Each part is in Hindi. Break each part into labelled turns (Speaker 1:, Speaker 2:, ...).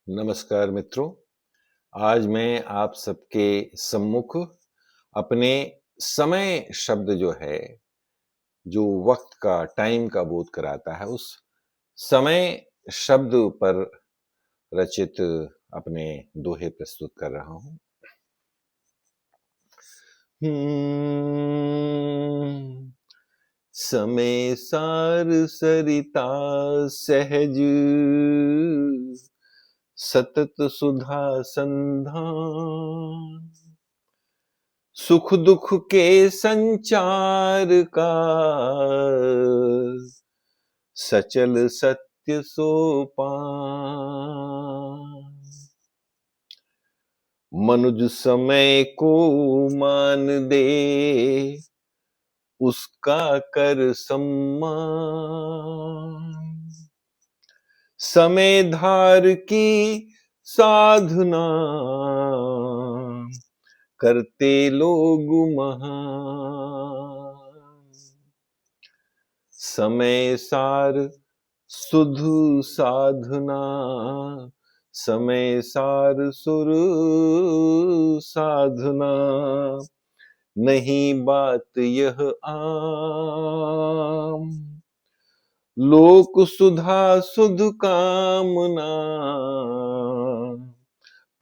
Speaker 1: नमस्कार मित्रों, आज मैं आप सबके सम्मुख अपने समय शब्द जो है, जो वक़्त का, टाइम का बोध कराता है, उस समय शब्द पर रचित अपने दोहे प्रस्तुत कर रहा हूँ। समय सार सरिता सहज सतत सुधा संधान सुख दुख के संचार का सचल सत्य सोपान मनुज समय को मान दे उसका कर सम्मान समय धार की साधना करते लोग महान समय सार सुधु साधना समय सार सुर साधना नहीं बात यह आम लोक सुधा सुध कामना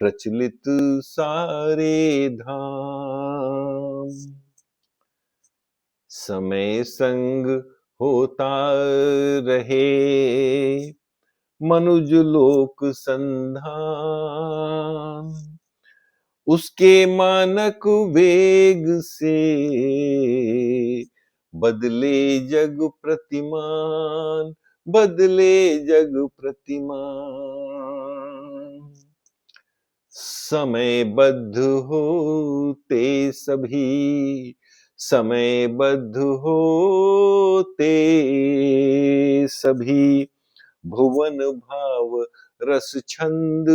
Speaker 1: प्रचलित सारे धाम समय संग होता रहे मनुज लोक संधान उसके मानक वेग से बदले जग प्रतिमान बदले जग प्रतिमान समयबद्ध होते सभी समयबद्ध होते सभी भुवन भाव रस छंद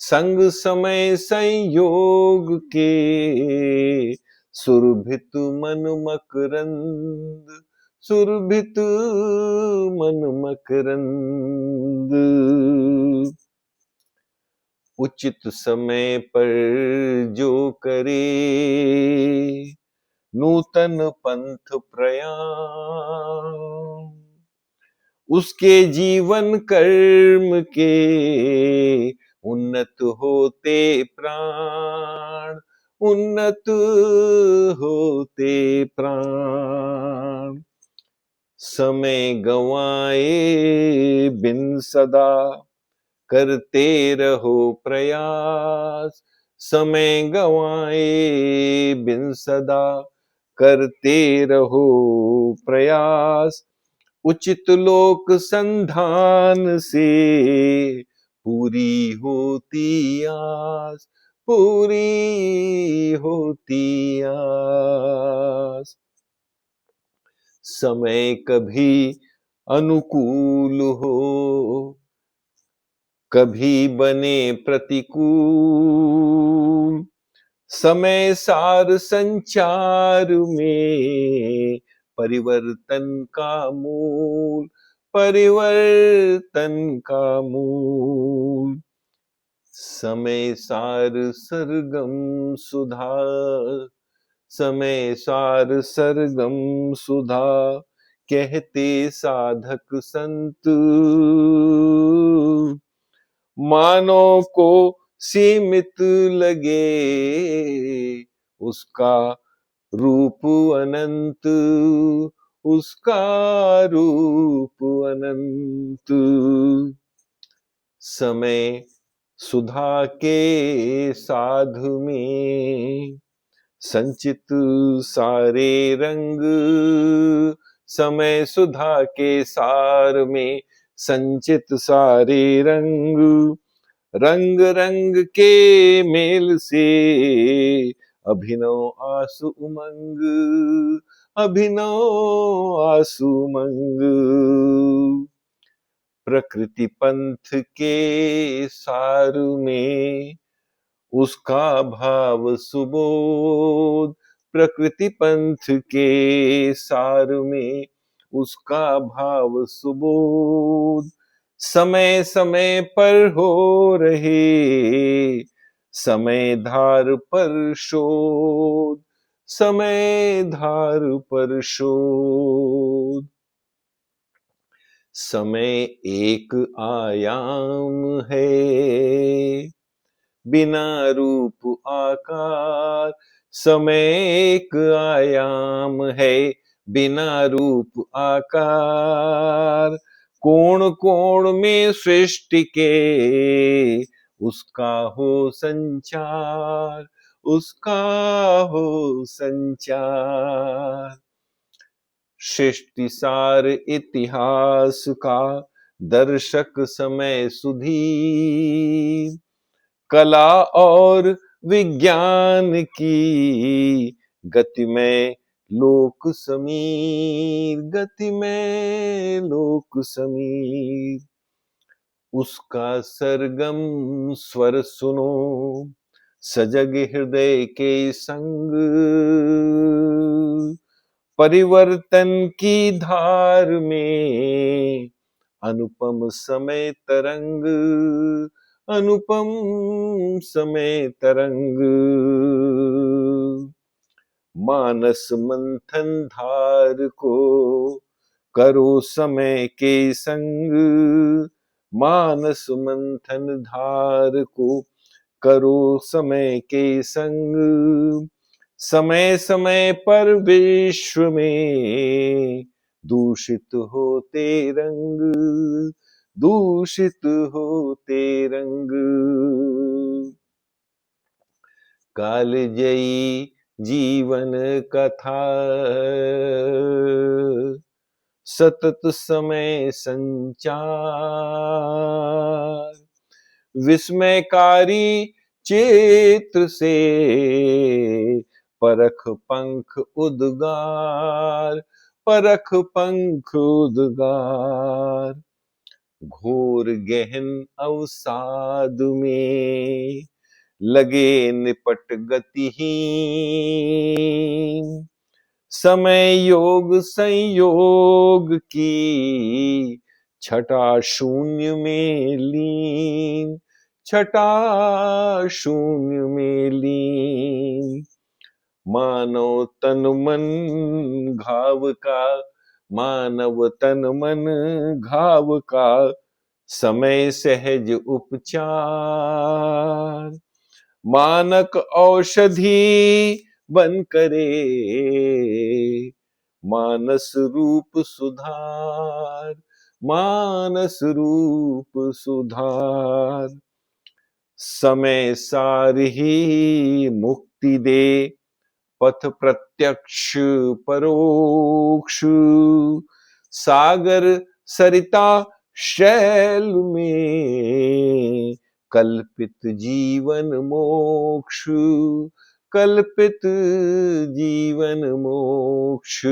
Speaker 1: संग समय संयोग के सुरभित मन मकरंद सुरभित मन मकरंद उचित समय पर जो करे नूतन पंथ प्रयाण उसके जीवन कर्म के उन्नत होते प्राण उन्नत होते प्राण समय गवाए बिन सदा करते रहो प्रयास समय गवाए बिन सदा करते रहो प्रयास उचित लोक संधान से पूरी होती आस पूरी होती आस समय कभी अनुकूल हो कभी बने प्रतिकूल समय सार संचार में परिवर्तन का मूल परिवर्तन का मूल समय सार सरगम सुधा समय सार सरगम सुधा कहते साधक संत मानो को सीमित लगे उसका रूप अनंत उसका रूप अनंत समय सुधा के साधु में संचित सारे रंग समय सुधा के सार में संचित सारे रंग रंग रंग के मेल से अभिनव आसु उमंग अभिनव आसु उमंग प्रकृति पंथ के सार में उसका भाव सुबोध प्रकृति पंथ के सार में उसका भाव सुबोध समय समय पर हो रहे, समय धार पर शोध, समय धार पर शोध। समय एक आयाम है, बिना रूप आकार। समय एक आयाम है, बिना रूप आकार। कोण कोण में सृष्टि के उसका हो संचार, उसका हो संचार। सृष्टि सार इतिहास का दर्शक समय सुधीर। कला और विज्ञान की गति में लोक समीर, गति में लोक समीर। उसका सरगम स्वर सुनो, सजग हृदय के संग। परिवर्तन की धार में अनुपम समय तरंग, अनुपम समय तरंग। मानस मंथन धार को करो समय के संग, मानस मंथन धार को करो समय के संग। समय समय पर विश्व में दूषित होते रंग, दूषित होते रंग। कालजयी जीवन कथा सतत समय संचार। विस्मयकारी चित्र से परख पंख उद्गार, परख पंख उद्गार। घोर गहन अवसाद में लगे निपट गतिहीन। समय योग संयोग की छटा शून्य में लीन, छटा शून्य में लीन। मानव तन मन घाव का, मानव तन मन घाव का समय सहज उपचार। मानक औषधि बन करे मानस रूप सुधार, मानस रूप सुधार। समय सार ही मुक्ति दे, पथ प्रत्यक्ष परोक्ष। सागर सरिता शैल में कल्पित जीवन मोक्ष, कल्पित जीवन मोक्ष।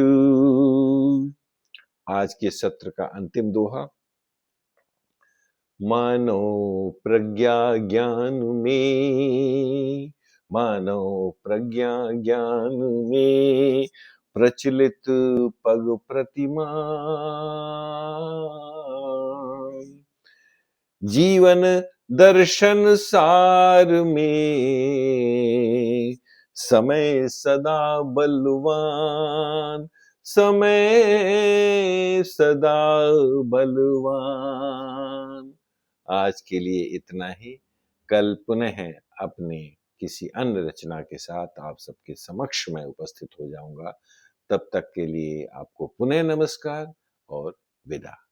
Speaker 1: आज के सत्र का अंतिम दोहा। मानो प्रज्ञा ज्ञान में, मानो प्रज्ञा ज्ञान में प्रचलित पग प्रतिमा। जीवन दर्शन सार में समय सदा बलवान, समय सदा बलवान। आज के लिए इतना ही। कल पुनः अपने किसी अन्य रचना के साथ आप सबके समक्ष में उपस्थित हो जाऊंगा। तब तक के लिए आपको पुनः नमस्कार और विदा।